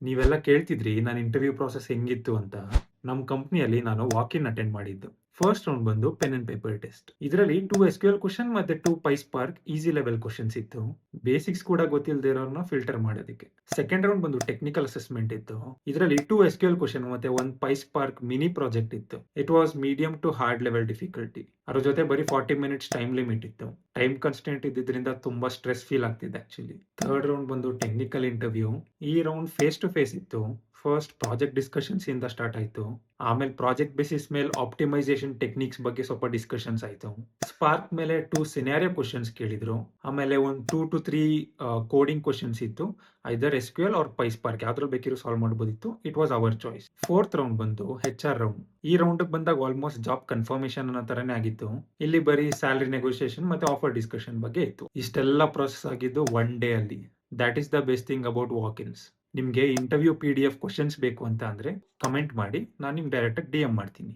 ನೀವೆಲ್ಲ ಕೇಳ್ತಿದ್ರಿ ನಾನು interview process ಹೆಂಗಿತ್ತು ಅಂತ. ನಮ್ಮ ಕಂಪ್ನಿಯಲ್ಲಿ ನಾನು ವಾಕ್ ಇನ್ ಅಟೆಂಡ್ ಮಾಡಿದ್ದು. ಫಸ್ಟ್ ರೌಂಡ್ ಬಂದು ಪೆನ್ ಅಂಡ್ ಪೇಪರ್ ಟೆಸ್ಟ್. ಇದರಲ್ಲಿ 2 ಎಸ್‌ಕ್ಯೂಎಲ್ ಕ್ವೆಷನ್ ಮತ್ತೆ 2 ಪೈಸ್ಪಾರ್ಕ್ ಈಸಿ ಲೆವೆಲ್ ಕ್ವೆಷನ್ಸ್ ಇತ್ತು. ಬೇಸಿಕ್ಸ್ ಕೂಡ ಗೊತ್ತಿಲ್ಲದೆ ಇರೋರ್ನ ಫಿಲ್ಟರ್ ಮಾಡೋದಕ್ಕೆ. ಸೆಕೆಂಡ್ ರೌಂಡ್ ಬಂದು ಟೆಕ್ನಿಕಲ್ ಅಸೆಸ್ಮೆಂಟ್ ಇತ್ತು. ಇದರಲ್ಲಿ 2 ಎಸ್‌ಕ್ಯೂಎಲ್ ಕ್ವೆಷನ್ ಮತ್ತೆ 1 ಪೈಸ್ಪಾರ್ಕ್ ಮಿನಿ ಪ್ರಾಜೆಕ್ಟ್ ಇತ್ತು. It was medium to hard level difficulty. ಅದ್ರ ಜೊತೆ ಬರೀ 40 ಮಿನಿಟ್ಸ್ ಟೈಮ್ ಲಿಮಿಟ್ ಇತ್ತು. ಟೈಮ್ ಕನ್ಸ್ಟೆಂಟ್ ಇದ್ದಿದ್ರಿಂದ ತುಂಬಾ ಸ್ಟ್ರೆಸ್ ಫೀಲ್ ಆಗ್ತಿದೆ ಆಕ್ಚುಲಿ. ಥರ್ಡ್ ರೌಂಡ್ ಬಂದು ಟೆಕ್ನಿಕಲ್ ಇಂಟರ್ವ್ಯೂ. ಈ ರೌಂಡ್ ಫೇಸ್ ಟು ಫೇಸ್ ಇತ್ತು. ಫಸ್ಟ್ ಪ್ರಾಜೆಕ್ಟ್ ಡಿಸ್ಕಷನ್ಸ್ ಇಂದ ಸ್ಟಾರ್ಟ್ ಆಯ್ತು. ಆಮೇಲೆ ಪ್ರಾಜೆಕ್ಟ್ ಬೇಸಿಸ್ ಮೇಲೆ ಆಪ್ಟಿಮೈಸೇಷನ್ ಟೆಕ್ನಿಕ್ಸ್ ಬಗ್ಗೆ ಸ್ವಲ್ಪ ಡಿಸ್ಕಷನ್ಸ್ ಆಯ್ತು. ಸ್ಪಾರ್ಕ್ ಮೇಲೆ 2 ಸಿನಾರಿಯೋ ಕ್ವೆಷನ್ಸ್ ಕೇಳಿದ್ರು. ಆಮೇಲೆ ಒಂದು 2 ಟು 3 ಕೋಡಿಂಗ್ ಕ್ವೆಷನ್ಸ್ ಇತ್ತು. ಐದರ್ ಎಸ್‌ಕ್ಯೂಎಲ್ ಆರ್ ಪೈಸ್ಪಾರ್ಕ್ ಯಾವ್ದ್ರಲ್ಲಿ ಬೇಕಿರೋ ಸಾಲ್ವ್ ಮಾಡಬಹುದಿತ್ತು. ಇಟ್ ವಾಸ್ ಅವರ್ ಚಾಯ್ಸ್. ಫೋರ್ತ್ ರೌಂಡ್ ಬಂದು HR ರೌಂಡ್. ಈ ರೌಂಡ್ ಬಂದಾಗ ಆಲ್ಮೋಸ್ಟ್ ಜಾಬ್ ಕನ್ಫರ್ಮೇಷನ್ ಅನ್ನೋ ತರನೇ ಆಗಿತ್ತು. ಇಲ್ಲಿ ಬರೀ ಸ್ಯಾಲರಿ ನೆಗೋಷಿಯೇಷನ್ ಮತ್ತೆ ಆಫರ್ ಡಿಸ್ಕಷನ್ ಬಗ್ಗೆ ಇತ್ತು. ಇಷ್ಟೆಲ್ಲ ಪ್ರೊಸೆಸ್ ಆಗಿದ್ದು ಒನ್ ಡೇ ಅಲ್ಲಿ. That is the best thing about walk-ins. ನಿಮ್ಗೆ ಇಂಟರ್ವ್ಯೂ PDF ಕ್ವೆಷನ್ಸ್ ಬೇಕು ಅಂತ ಅಂದ್ರೆ ಕಮೆಂಟ್ ಮಾಡಿ. ನಾನು ನಿಮ್ಗೆ ಡೈರೆಕ್ಟ್ ಆಗಿ DM ಮಾಡ್ತೀನಿ.